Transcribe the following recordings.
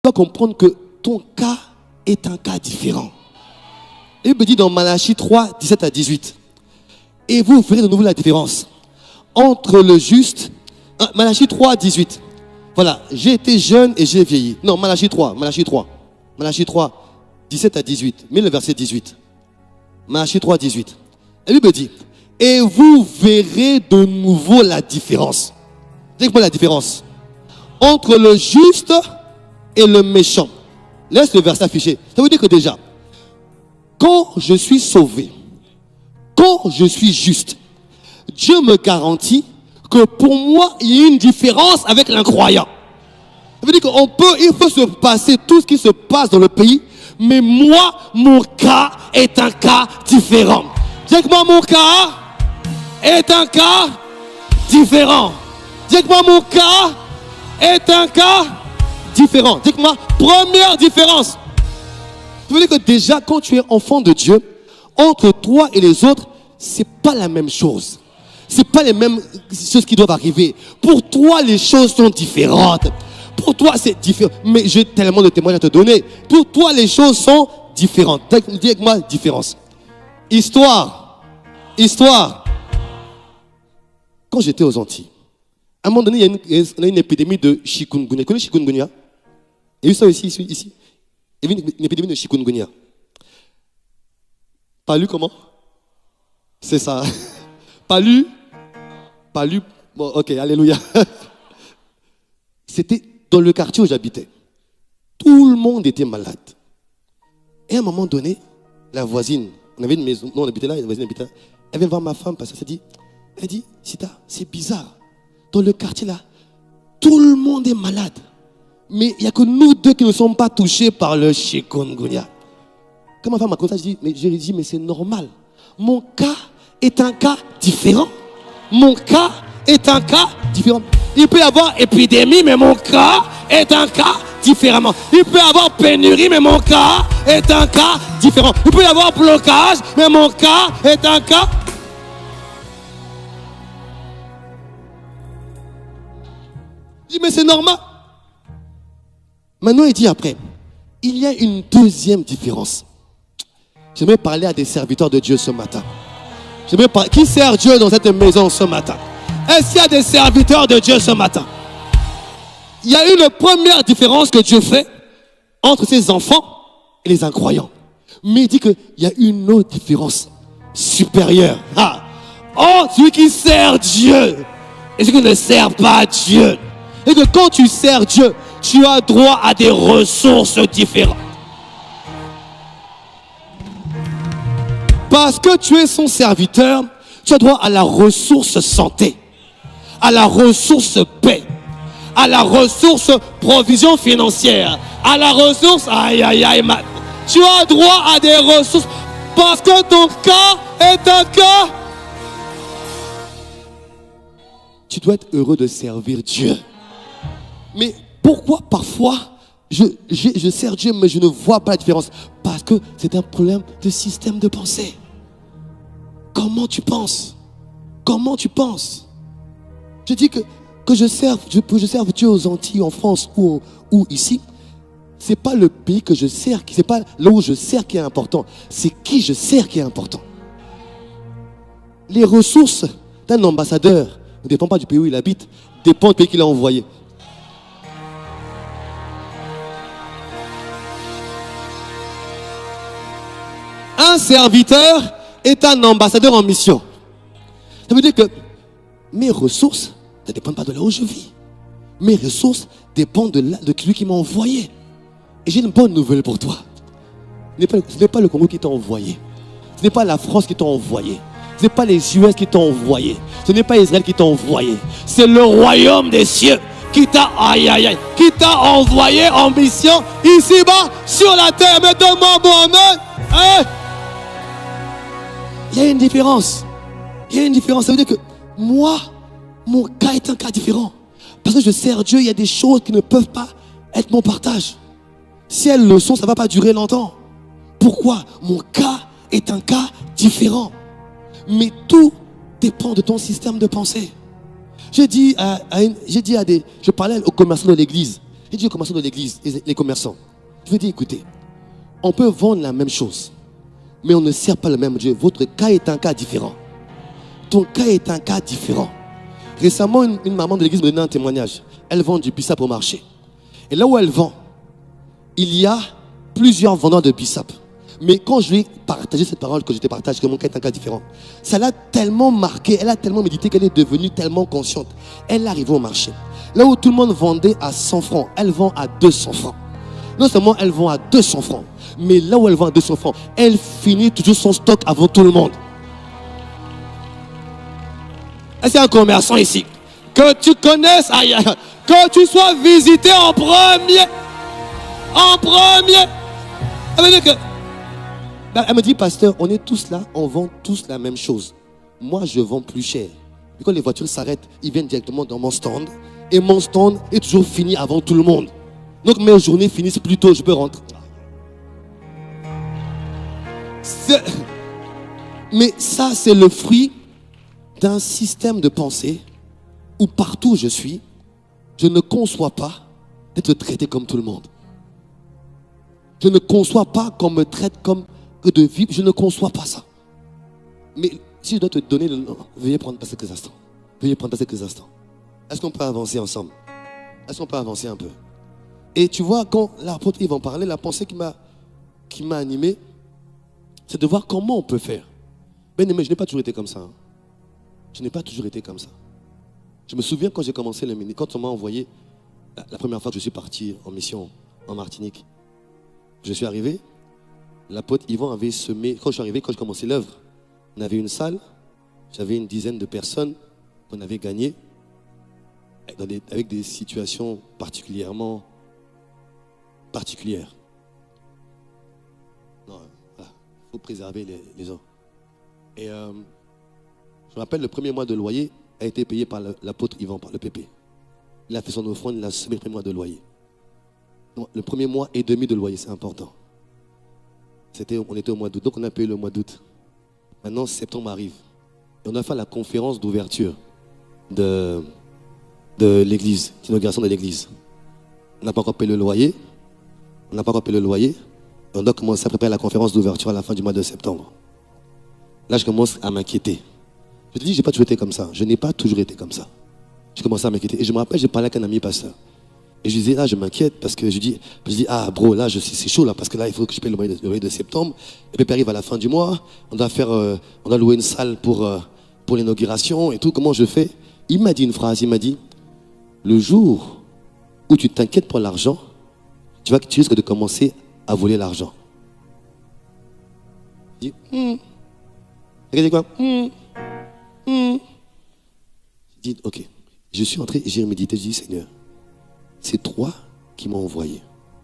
dois comprendre que ton cas est un cas différent. Il me dit dans Malachie 3, 17 à 18. Et vous verrez de nouveau la différence entre le juste. Malachie 3, 18. Voilà, j'ai été jeune et j'ai vieilli. Non, Malachie 3, 17 à 18. Mais le verset 18. Malachie 3, 18. Et lui me dit, et vous verrez de nouveau la différence. Dites-moi la différence entre le juste et le méchant. Laisse le verset affiché. Ça veut dire que déjà, quand je suis sauvé, quand je suis juste, Dieu me garantit que pour moi, il y a une différence avec l'incroyant. Ça veut dire il peut se passer tout ce qui se passe dans le pays, mais moi, mon cas est un cas différent. Dites-moi, mon cas est un cas différent. Dites-moi, mon cas est un cas différent. Dites-moi, première différence. Ça veut dire que déjà, quand tu es enfant de Dieu, entre toi et les autres, c'est pas la même chose. C'est pas les mêmes choses qui doivent arriver. Pour toi, les choses sont différentes. Pour toi, c'est différent. Mais j'ai tellement de témoignages à te donner. Pour toi, les choses sont différentes. Dis avec moi, différence. Histoire. Quand j'étais aux Antilles, à un moment donné, il y a une épidémie de chikungunya. Tu connais chikungunya? Il y a eu ça aussi ici. Il y avait une épidémie de chikungunya. Palu comment? C'est ça. Palu. Bon, ok, alléluia. C'était dans le quartier où j'habitais. Tout le monde était malade. Et à un moment donné, la voisine, on avait une maison, nous on habitait là, la voisine habitait là. Elle vient voir ma femme parce qu'elle dit, Sita, c'est bizarre. Dans le quartier là, tout le monde est malade. Mais il n'y a que nous deux qui ne sommes pas touchés par le chikungunya. Quand ma femme m'a conté, je dis, mais c'est normal. Mon cas est un cas différent. Mon cas est un cas différent. Il peut y avoir épidémie, mais mon cas est un cas différemment. Il peut y avoir pénurie, mais mon cas est un cas différent. Il peut y avoir blocage, mais mon cas est un cas. Je dis, mais c'est normal. Maintenant, il dit après, il y a une deuxième différence. J'aimerais parler à des serviteurs de Dieu ce matin. Qui sert Dieu dans cette maison ce matin? Est-ce qu'il y a des serviteurs de Dieu ce matin? Il y a une première différence que Dieu fait entre ses enfants et les incroyants. Mais il dit qu'il y a une autre différence supérieure. Celui qui sert Dieu et celui qui ne sert pas Dieu. Et que quand tu sers Dieu, tu as droit à des ressources différentes. Parce que tu es son serviteur, tu as droit à la ressource santé, à la ressource paix, à la ressource provision financière, à la ressource tu as droit à des ressources parce que ton cas est un cas. Tu dois être heureux de servir Dieu. Mais pourquoi parfois je sers Dieu mais je ne vois pas la différence? Parce que c'est un problème de système de pensée. Comment tu penses? Comment tu penses? Je dis que je serve Dieu aux Antilles, en France ou ici. C'est pas le pays que je sers, c'est pas là où je sers qui est important. C'est qui je sers qui est important. Les ressources d'un ambassadeur ne dépendent pas du pays où il habite, dépendent du pays qu'il a envoyé. Un serviteur est un ambassadeur en mission. Ça veut dire que mes ressources ne dépendent pas de là où je vis. Mes ressources dépendent de celui qui m'a envoyé. Et j'ai une bonne nouvelle pour toi. Ce n'est pas le Congo qui t'a envoyé. Ce n'est pas la France qui t'a envoyé. Ce n'est pas les US qui t'ont envoyé. Ce n'est pas Israël qui t'a envoyé. C'est le royaume des cieux qui t'a envoyé en mission ici-bas sur la terre. Mais donne-moi Mohamed. Il y a une différence. Ça veut dire que moi, mon cas est un cas différent. Parce que je sers Dieu, il y a des choses qui ne peuvent pas être mon partage. Si elles le sont, ça ne va pas durer longtemps. Pourquoi? Mon cas est un cas différent. Mais tout dépend de ton système de pensée. Je parlais aux commerçants de l'église. J'ai dit aux commerçants de l'église, les commerçants, je veux dire, écoutez, on peut vendre la même chose, mais on ne sert pas le même Dieu. Votre cas est un cas différent. Ton cas est un cas différent. Récemment, une maman de l'église me donnait un témoignage. Elle vend du bissap au marché. Et là où elle vend, il y a plusieurs vendeurs de bissap. Mais quand je lui ai partagé cette parole que je te partage, que mon cas est un cas différent, ça l'a tellement marqué, elle a tellement médité qu'elle est devenue tellement consciente. Elle est arrivée au marché. Là où tout le monde vendait à 100 francs, elle vend à 200 francs. Non seulement elle vend à 200 francs, mais là où elle vend à 200 francs, elle finit toujours son stock avant tout le monde. Est-ce qu'il y a un commerçant ici? Que tu connaisses, aïe, que tu sois visité en premier. En premier. Elle me dit que... Elle me dit, pasteur, on est tous là, on vend tous la même chose. Moi, je vends plus cher. Et quand les voitures s'arrêtent, ils viennent directement dans mon stand. Et mon stand est toujours fini avant tout le monde. Donc mes journées finissent plus tôt, je peux rentrer. Mais ça, c'est le fruit d'un système de pensée où partout où je suis, je ne conçois pas d'être traité comme tout le monde. Je ne conçois pas qu'on me traite comme que de vivre. Je ne conçois pas ça. Mais si je dois te donner le nom, veuillez prendre quelques instants. Veuillez prendre quelques instants. Est-ce qu'on peut avancer ensemble? Est-ce qu'on peut avancer un peu? Et tu vois, quand l'apôtre Yves en parlait, la pensée qui m'a animé, c'est de voir comment on peut faire. Mais je n'ai pas toujours été comme ça. Hein. Je n'ai pas toujours été comme ça. Je me souviens quand j'ai commencé le ministère, quand on m'a envoyé, la première fois que je suis parti en mission en Martinique, je suis arrivé, l'apôtre Yvan avait semé, quand je suis arrivé, quand je commençais l'œuvre, on avait une salle, j'avais une dizaine de personnes qu'on avait gagnées, avec des situations particulières. Non, voilà, il faut préserver les gens. Et je me rappelle, le premier mois de loyer a été payé par l'apôtre Yvan, par le PP. Il a fait son offrande, il a semé le premier mois de loyer. Donc, le premier mois et demi de loyer, c'est important. On était au mois d'août, donc on a payé le mois d'août. Maintenant, septembre arrive. Et on a fait la conférence d'ouverture de l'église, d'inauguration de l'église. On n'a pas encore payé le loyer. Et on doit commencer à préparer la conférence d'ouverture à la fin du mois de septembre. Là, je commence à m'inquiéter. Je te dis, je n'ai pas toujours été comme ça. Je n'ai pas toujours été comme ça. Je commençais à m'inquiéter. Et je me rappelle, j'ai parlé avec un ami pasteur. Et je disais, là, je m'inquiète parce que je dis, ah, bro, là, c'est chaud, là, parce que là, il faut que je paye le loyer de septembre. Et puis, arrive à la fin du mois. On doit louer une salle pour l'inauguration et tout. Comment je fais? Il m'a dit une phrase. Il m'a dit, le jour où tu t'inquiètes pour l'argent, tu risques de commencer à voler l'argent. Je dis, regardez quoi? Je dis, ok. Je suis entré, j'ai médité, je dis, Seigneur, c'est toi qui m'as envoyé.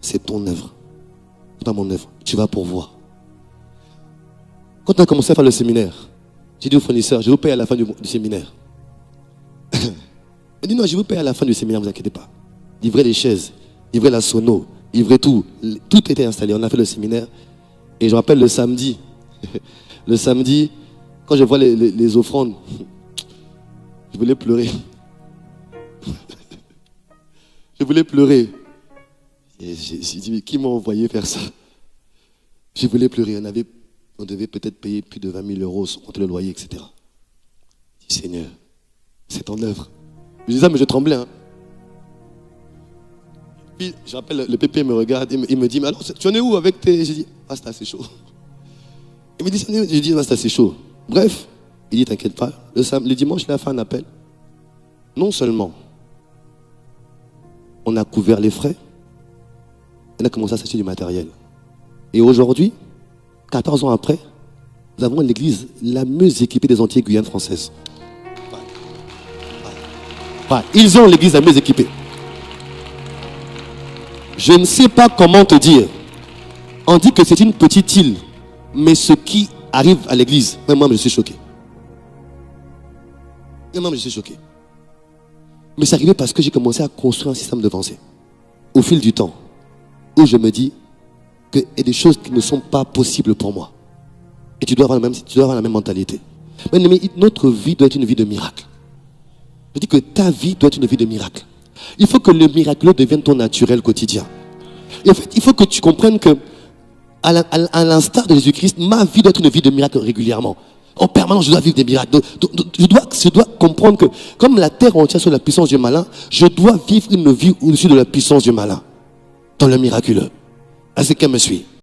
C'est ton œuvre. C'est pas mon œuvre. Tu vas pourvoir. Quand on a commencé à faire le séminaire, j'ai dit au fournisseur, je vous paye à la fin du séminaire. Il dit non, je vous paye à la fin du séminaire, ne vous inquiétez pas. Livrez les chaises, livrez la sono, livrez tout. Tout était installé. On a fait le séminaire. Et je me rappelle le samedi. Le samedi, quand je vois les offrandes, je voulais pleurer. Je voulais pleurer. Et j'ai dit, mais qui m'a envoyé faire ça? Je voulais pleurer. On devait peut-être payer plus de 20 000 euros contre le loyer, etc. Je dis, Seigneur, c'est ton œuvre. Je dis ça, mais je tremblais. Hein. Puis, je rappelle, le PP me regarde, il me dit, mais alors, tu en es où avec tes... Je dis, ah, c'est assez chaud. Il me dit, je dis, ah, c'est assez chaud. Bref, il dit, t'inquiète pas. Le dimanche, il a fait un appel. Non seulement on a couvert les frais, on a commencé à s'acheter du matériel. Et aujourd'hui, 14 ans après, nous avons l'église la mieux équipée des Antilles Guyane françaises. Ils ont l'église la mieux équipée. Je ne sais pas comment te dire. On dit que c'est une petite île, mais ce qui arrive à l'église, même moi je suis choqué. Mais c'est arrivé parce que j'ai commencé à construire un système de pensée. Au fil du temps, où je me dis qu'il y a des choses qui ne sont pas possibles pour moi. Et tu dois avoir la même mentalité. Mais notre vie doit être une vie de miracle. Je dis que ta vie doit être une vie de miracle. Il faut que le miraculeux devienne ton naturel quotidien. Et en fait, il faut que tu comprennes que, à l'instar de Jésus-Christ, ma vie doit être une vie de miracle régulièrement. En permanence, je dois vivre des miracles. Je dois comprendre que, comme la terre entière sur la puissance du malin, je dois vivre une vie au-dessus de la puissance du malin. Dans le miraculeux. Est-ce que quelqu'un me suit?